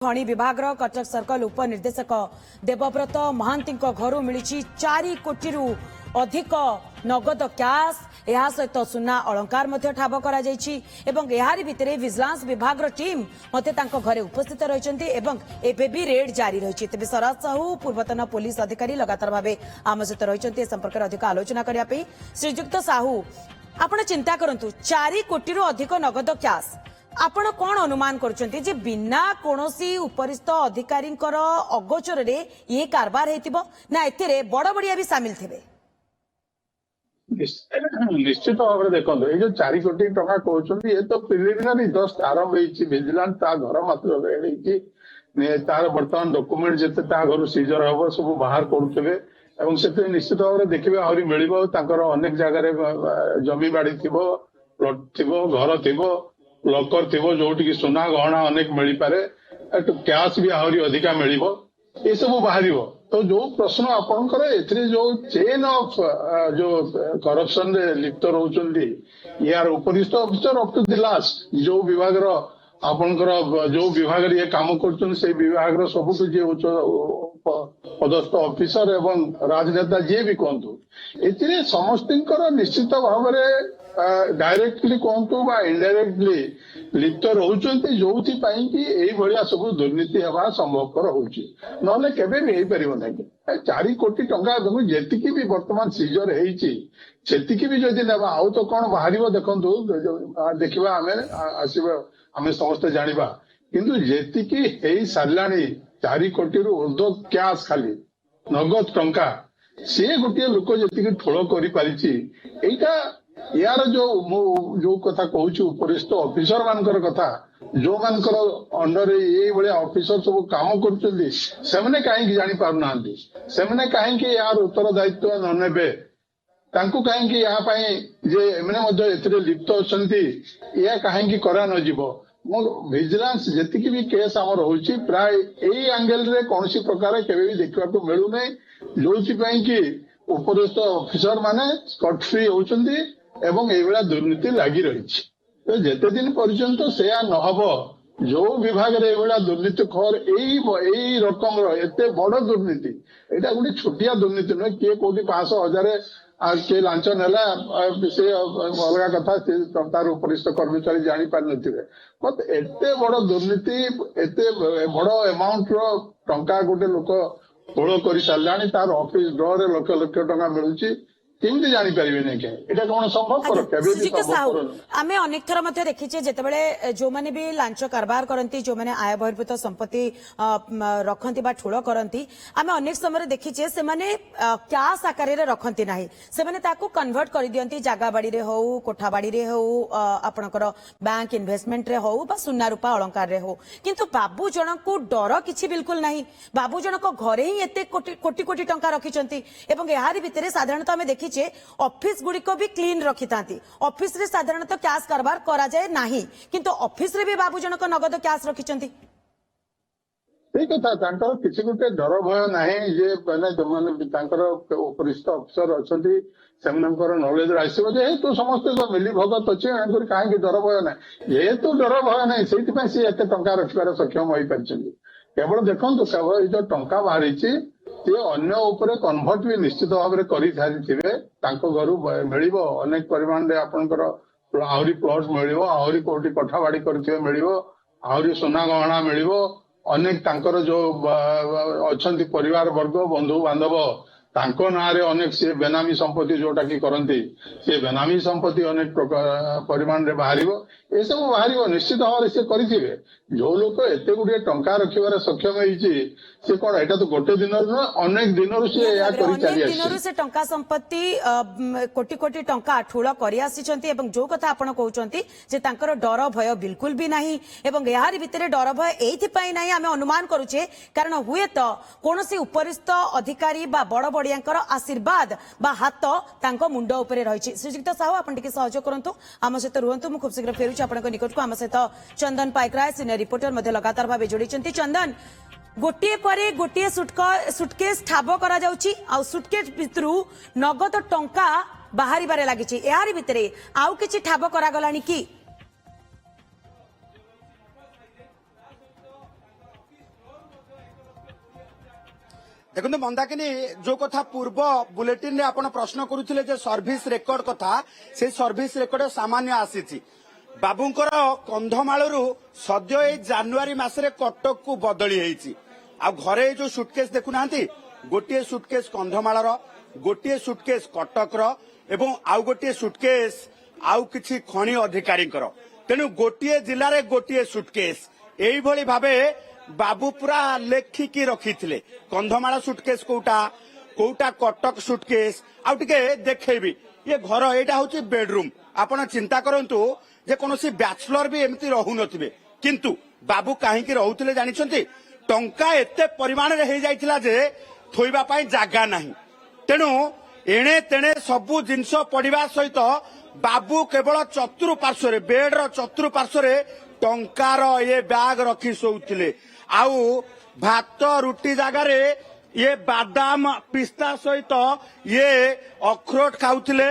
खଣି विभाग कटक सर्कल उपनिर्देशक देवव्रत महांती घर मिली 4 कोटी अधिक नगद कैश यह सहित सुना अलंकार ठाब कर भितर विजिलेंस विभाग टीम घरे उपस्थित रही भी रेड जारी रही तेज शरद साहू पूर्वतन पुलिस अधिकारी लगातार भाव आम सहित रही संपर्क में अधिक आलोचना करने श्रीजुक्त साहू आपण चिंता करूँ 4 कोटी अधिक नगद कैश आपण कौन अनुमान करुछंती जे बिना कोनोसी उपरिस्थ अधिकारी अगोचर रे ये कारबार हेतिबो ना एथिरे बड़ बड़िया भी शामिल थिबे निश्चित भाव में देखो ये जो 4 कोटी टका कहते ये तो प्रिलिमिनारी जस्ट आरंभ विजिलेंस घर मात्र तार बर्तमान डॉक्यूमेंट जिते घर सीजर हम सब बाहर करुवे से निश्चित भाव में देखिए आहरी मिल अनेक जगह जमी बाड़ी थी प्लॉट थी घर थी लकर थी जो सुना गहना अनेक मिल पारे कैश भी आहरी अधिका मिल ये सब बाहर तो जो प्रश्न आपंकर ए जो चेन ऑफ जो करप्शन रे लिप्त रोचंती यार उपरिस्थ officer up to the last जो विभाग आपंकर जो विभाग ये काम कर से विभाग सबुठ जी उच्च पदस्थ ऑफिसर एवं राजनेता जी भी कहतु ए समस्त निश्चित भाव में डायरेक्टली कहतु इनडायरेक्टली लिप्त रोचंती जो कि सब दुर्नीति हवा संभवपर होने केबे भी हो पार ना 4 कोटी टंका जी भी बर्तमान सीजर होती भी जदि ना आउ तो कौन बाहर देखु देखा आम आसवा आम समस्त जाना किंतु जी सारा 4 कोटी ऊर्ध कैश खाली नगद टंका सी गोटे लोक जी ठोल कर यार जो कथा कहूँ उपरिस्थ ऑफिसर मानकर कथा जो मानकर अंडर ये भाया ऑफिसर सब काम कर कहीं जानी पारना से कहीं यार उत्तरदायित्व न नेबे कहीं लिप्त अच्छा कहीं करा न विजिलेंस जी भी केस आम रोचे प्राय यही एंगल रे कौन प्रकार केवे देखा मिलूना जो कि उपरिस्थ ऑफिसर माने स्कट फ्री होती एवं ये दुर्नीति लगी रही तो जिते दिन पर्यंत से नहब जो विभाग दुर्नीति खर यही रकम एत बड़ दुर्नीति यहाँ गोटे छोटिया दुर्नीति नुहे किए कौटी 500,000 किए लांच नेला से अलग कथा तार उपरिस्थ कर्मचारी जानी पार नत एत बड़ दुर्नीति एत बड़ अमाउंट टंका गोटे लोक ठोल कर सारा तार ऑफिस ड्र लक्ष लक्ष टंका मिलूची केमती जानी पारे नहीं कौन संभव आम अनेक थर देखीचे जिते जो मैंने भी लांच कारबार करती जो मैंने आय बहिर्भूत संपत्ति रखती ठोल करती आम अनेक समय देखीचे से कैश आकार रखती ना से कन्वर्ट कर दियंती जगह बाड़ी रे हो कोठा बाड़ी रे हो आपणकर बैंक इन्वेस्टमेंट रे हो बा सुना रूपा अलंकार रे हो किंतु बाबू जनक को डर किछि बिल्कुल नहीं बाबू जनक घरे ही एते कोटी कोटी टंका रखिचंती एवं यार भितर साधारणतः आम देखी ऑफिस गुड़िक भी क्लीन रखी था ऑफिस रे साधारणतः कैश कारबार करा जाए नहीं किंतु ऑफिस रे भी बाबू जनक नगद कैश रखिचंती ठीक कथा किसी गोटे डर भय ना जे माने उपरिस्थ अफिसर अच्छा नॉलेज आसो जेहेतु समस्त मिली भगत अच्छे कहीं डर भय ना जेहेतु डर भय ना से एत टंका रखार सक्षम हो पार्टी केवल देखो केवल जो टंका बाहरी अन्य उपरे कन्वर्ट भी निश्चित भाव में कर घर मिल अनेक परिमाण आपंकर आहरी प्लॉट मिल आहरी कौटी कठा बाड़ी कर मिल आहरी सुना गहना मिल अनेक जो अच्छा परिवार वर्ग बंधु बांधव ना रे अनेक सी बेनामी संपत्ति जोटा कि करती सी बेनामी संपत्ति अनेक परिमाण रे बाहर ये सब बाहर निश्चित भाव में करेंगे जो लोक एत गुड़े टंका रखार सक्षम से कौन यहाँ तो गोटे दिन अनेक दिन से टंका संपत्ति कोटी कोटी टंका ठूल कर जो कथा आपण कहते डर भय बिल्कुल भी नहीं यार भितर डर भय एथपाई नहीं आम अनुमान करुचे कारण हुए तो कौन उपरिस्थ अधिकारी बड़ बड़िया आशीर्वाद बा हाथ मुंड उपरे रही श्रीजुक्त साहू आप सहयोग करूँ आम सहित रुहतु खूब शीघ्र फेरुची आप निकट को आम सहित चंदन पाइकराय सीनियर रिपोर्टर लगातार भाव जोड़ी चंदन गोटे पर गोटे सुटकेस ठाब करा जाउची आ सुटकेस भितरु नगद टंका बाहरी बारे लागिची यार भितरे आउ किछि ठाब करा गलानी की देखो मंदाकिनी जो कथा पूर्व बुलेटिन रे आपण प्रश्न करुथिले जे सर्विस रेकर्ड कथा से सर्विस रेकर्ड सामान्य आसीछि बाबूंकर कंधमालरू सद्य ए जानुआरी मासरे कटक को बदली हेछि आ घरे जो सुटकेस देखु नांती गोटे सुटकेस कंधमालर गोटे सुटकेस कटकर एवं आउ गोटे सुटकेस आउ किछि खଣି अधिकारींकर तेणु गोटे जिले में गोटे सुटकेस एई भली भाबे बाबू पूरा लेखिकी रखिथिले कंधमाल सुटकेस कोउटा कोउटा कटक सुटकेस आउ टिके देखैबी ये घर एटा होची बेडरूम आपण चिंता करंतु जे कोनोसी बैचलर भी एमती रहू नथिबे किंतु बाबू काहेकि रहउथिले जानिछंती टंका एते परिमाण रे हे जाइथिला जे थोइबा पई जागा नाही तेणु एणे तेणे सबु जिंस पडिबा सहित बाबू केवल चतुर्पार्श्व बेड्र चतुर्पार्श्व टंकार ये बैग रखी शोउथिले आउ भात रुटी जगार ये बादाम पिस्ता सहित ये अखरोट खाउथिले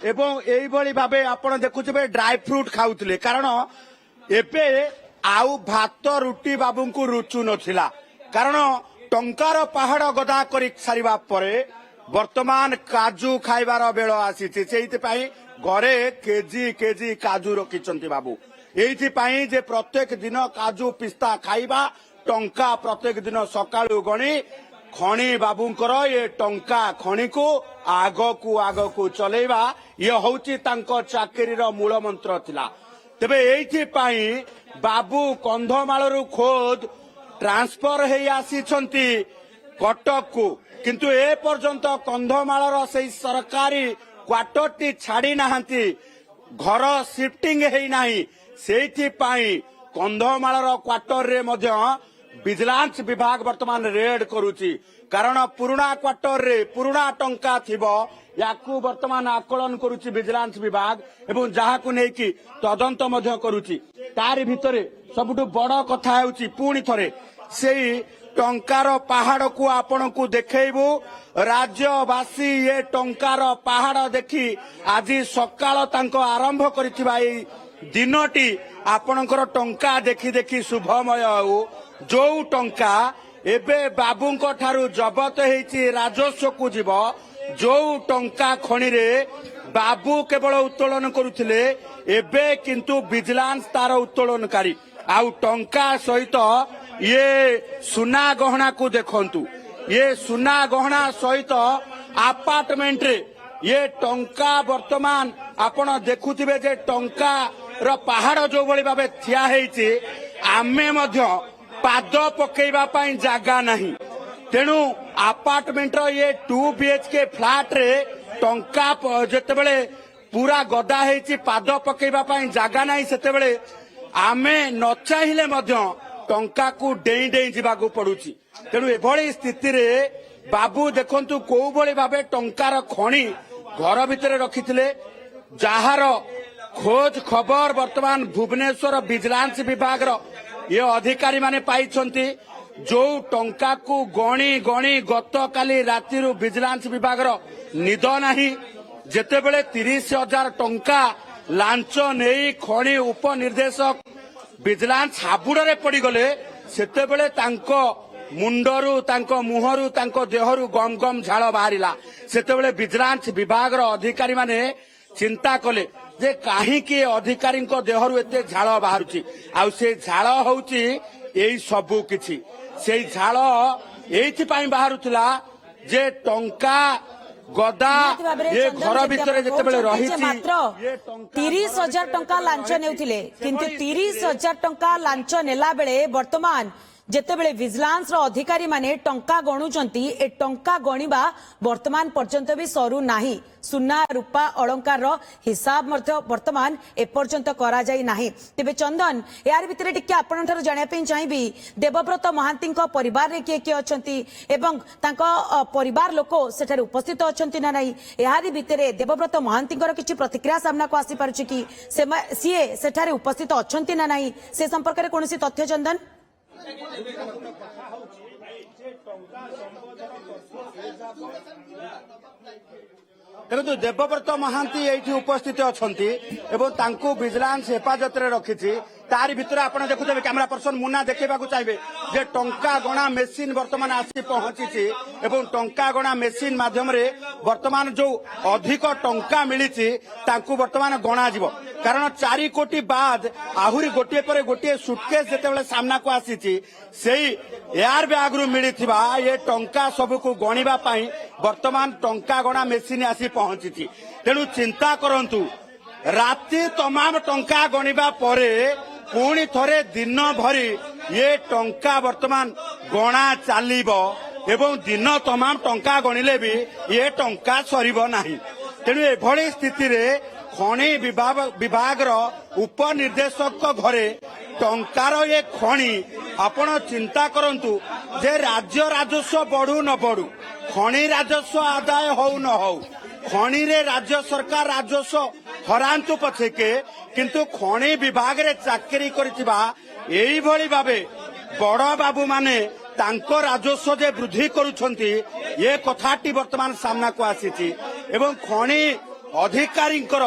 एवं एई भली भाबे आपण देखुथिबे ड्राई फ्रूट खाउथिले कारण एबे आउ भात रुटी बाबूंकु रुचु नथिला कारण टंकार पहाड़ गदा करी सारिबा परे वर्तमान काजू खाइबार बेଳ आसीछि सेइथिपाई घरे केजी केजी काजू रखिचंती बाबू एइथिपाई जे प्रत्येक दिन काजू पिस्ता खाइबा टंका प्रत्येक दिन सकाळु गणी खणी बाबूंकर ये टंका खणी को आगकू चलेबा ये होउची तांको चाकरीर मूल मंत्र थिला तेबे एइथिपाई बाबू कंधमालरू खोद ट्रांसफर हेई आसीछंती कटक को किंतु ए पर्यंत कंधमालर सेई सरकारी क्वार्टरटी छाड़ी नाहांती घर शिफ्टिंग हेई नाही सेइथिपाई कंधमालर क्वार्टर रे मध्य विजिलेंस विभाग वर्तमान रेड करुची कारण पुराना क्वार्टर रे पुराना टंका थिबो याकू वर्तमान आकलन करुची विजिलेंस विभाग एवं जहाकू नेकी तदंत मध्य करुची तारि भितरे सबुठु बड़ कथा हेउची पुणी थरे सेई टंकार पहाड़ को आपण को देखैबू राज्यवासी ये टंकार पहाड़ देखी आज सकाळ तांको आरंभ करिथिबा एई दिनटी आपणकर टंका देखी देखी शुभमय हो जो टंका एबे बाबूंको ठारू जबत हेछि राजस्व को जीव जो टंका खणी रे बाबू केवल उत्तोलन करुथिले एबे किंतु विजिलेंस तार उत्तोलनकारी आउ टंका सहित ये सुना गहना को देखंतु ये सुना गहना सहित अपार्टमेंट रे ये टंका वर्तमान आपण देखुथिबे जे टंका र पहाड़ जो भली भाबे थिया हेछि आमे मध्य पाद पकेइबा पई जागा नाही तेणु अपार्टमेंट रो ये 2 BHK फ्लैट रे टंका जेतेबेले पूरा गदा हेछि पाद पकेइबा पई जागा नाही सेतेबेले आमे न चाहिले मध्य टंका को डेई डेई जिबाकू पड़ुची तेणु एभली स्थिति रे बाबू देखंतु को भली भाबे टंकार खणी घर भितरे रखिथिले जहार खोज खबर वर्तमान भुवनेश्वर विजिलेंस विभाग ये अधिकारी माने पाइछंती जो टंका को गणी गणी गत काली राति विजिलेंस विभाग निद नाही जेतेबेले 30,000 टंका लांच नेई खणी उपनिर्देशक विजिलेंस हाबुड़े पड़गले सेतेबेले तांको मुंडरू तांको मुहरु तांको देहरु गम गम झाड़ बाहरिला सेतेबेले विजिलेंस विभाग अधिकारी माने चिंता कले जे काहीकि अधिकारी देहरु एते झाड़ बाहरुची आउ से झाड़ होउची एई सबु किछि सेई झाड़ एइथिपाई बाहरुतला जे टंका गदा ये घर भितर जेतेबेले रहिछि मात्र 30,000 टंका लांच नेउथिले किंतु 30,000 टंका लांच नेला बेले वर्तमान जेतेबेले विजिलेंस रो अधिकारी माने टंका गणुचंती ए टंका गणिबा वर्तमान पर्यंत भी सरू नाही सुना रूपा अलंकार रो हिसाब मध्य वर्तमान ए पर्यंत करा जाई नाही तेबे चंदन यार भितरे टिके आपण ठर जानिया पे चाहिबी देवव्रत महांती को परिवार रे के अछंती एवं तांको परिवार लोको सेठारे उपस्थित अछंती ना नाही यार भितरे देवव्रत महांती को किछि प्रतिक्रिया सामना को आसी पारुछि कि सीए सेठारे उपस्थित अछंती ना नाही से संपर्क रे कोनोसी तथ्य चंदन देखो देवव्रत महांती एठी उपस्थित अछंती एवं तांको विजिलेंस हेफाजत रे रखिछि तार भितर आपण देखुथे कैमरा पर्सन मुना देखा चाहिए जे टंका गणा मेसीन वर्तमान आसी पहुंची एवं टंका गणा मेसीन माध्यम वर्तमान जो अधिक टंका मिली वर्तमान गणा जीव कारण 4 कोटी बाद आहुरी गोटे पर गोटे सुटकेस जिते सामना को आसी एयर बैग रु मिली ये टंका सबको गणिबा वर्तमान टंका गणा मेसीन आसी पहुंची तेणु चिंता करंतु राति तमाम टंका गणिबा परे पुणी थरे दिन भरी ये टंका वर्तमान गणा चलिबो एवं दिन तमाम टंका गणिले भी ये टंका सरिबो नाही तेणु एभली स्थिति रे खनि विभाग उपनिर्देशक घरे टंकार ये खनि आपण चिंता करंतु जे राज्य राजस्व बढ़ू न बढ़ू खनि राजस्व आदाय हो न हो खनि रे राज्य सरकार राजस्व हरांतु पछेके किंतु खनि विभाग रे चाकरी करथिबा एई भली भाबे बड़ बाबू माने तांको राजस्व जे वृद्धि करूछंती ये कथाटी वर्तमान सामना को आसीची एवं खनि अधिकारींकर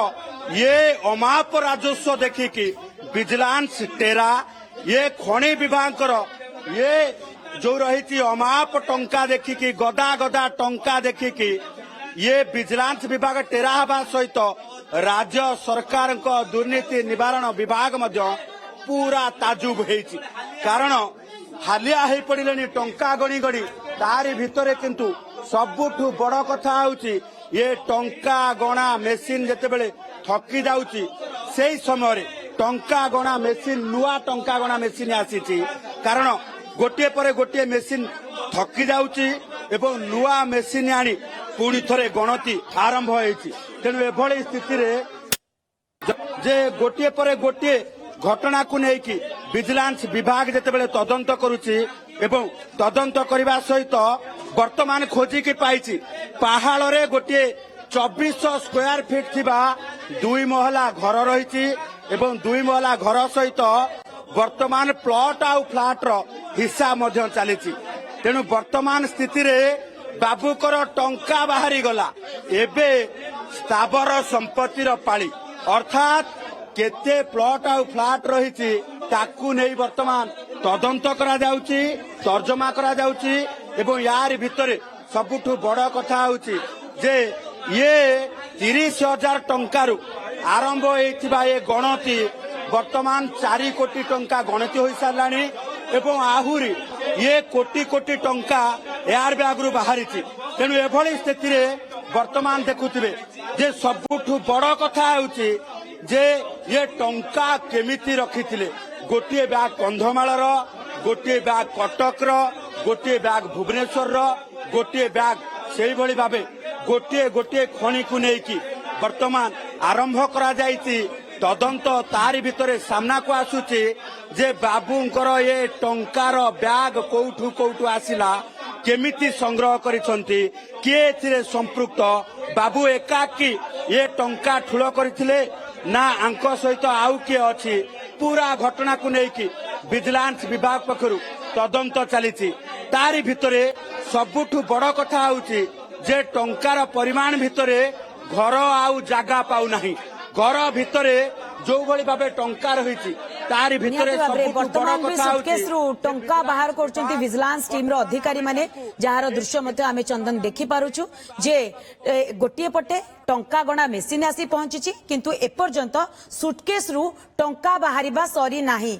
ये अमाप राजस्व देखिकी विजिलेंस टेरा ये खनि विभाग ये जो रही अमाप टंका देखिकी गदा गदा टंका देखिकी ये विजिलेंस विभाग टेरा हवा सहित राज्य सरकार दुर्नीति निवारण विभाग मध्य पूरा ताजुब होईची कारण हालिया हो पड़े टंका गणी गणी तारी भितरे किंतु सबुठु बड़ कथा होची ये टंका गणा मेसीन जेतेबेले थकी जाउची सेही समय टंका गणा मेसीन नुआ टंका गणा मेसीन आसीची कारण गोटे पर गोटे मेसीन थकी जाउची एवं नुआ मेसीन आनी पुणी थरे गणति आरंभ होईची तेणु एभली स्थिति रे जे गोटे पर गोटे घटना को लेकिन विजिलेंस विभाग जितेबाला तदंत करुची एवं तदंत करने सहित वर्तमान खोजिकी पाई पहाड़ रे गोटे 2400 स्क्वायर फीट थिबा 2 महला घर रही एवं 2 महला घर सहित वर्तमान प्लॉट आउ फ्लैट रो हिस्सा मध्य चली तेणु वर्तमान स्थिति रे बाबूकर टंका बाहरी गला एबे स्थावर संपत्तिर पाली अर्थात केते प्लॉट आउ फ्लैट रही ताकू नहीं वर्तमान तदंत करा जाउची तर्जमा करा जाउची एवं यार भितरे सबुठु बड़ कथा होची जे ये 30,000 टंकारु आरंभ होइथिबा ये गणति वर्तमान 4 कोटी टंका गणति होई सारलानी एवं आहुरी ये कोटी कोटी टंका एयर बैग रु बाहरी तेणु एभली स्थिति रे वर्तमान देखुथिबे जे सबुठु बड़ कथा होची जे ये टंका केमिति रखिथिले गोटे बैग कंधमाल गोटे बैग कटक गोटे बैग भुवनेश्वर गोटे बैग से भली भाबे गोटे गोटे खनि को नेकी वर्तमान आरंभ करा जायछि तदंत तारी भितरे सामना को आसुची जे बाबूंकर ये टंकार बैग कोठू कोठू आसिला केमिति संग्रह करिसंती किए एथिरे संपृक्त बाबू एकाकी ये टंका ठुल करथिले ना आंक सहित आउ किए अछि पूरा घटना को लेकिन विजिलेंस विभाग पक्षरु तदंत चली तारी भितरे सबुठु बड़ कथा होची जे टंकार परिमाण भितरे घर आउ जागा पाउ नाही घर भितरे जो भली भाबे टंका रही तारी भितरे वर्तमान भी सुटकेस रु टंका बाहर करछंती विजिलेंस टीम रो अधिकारी माने जहार दृश्य मते आमे चंदन देखि पारुछु जे गोटिए पटे टंका गणा मेसिन आसी पहुंची किंतु एपर्यंत सुटकेस रु टंका बाहरिबा सरी नाही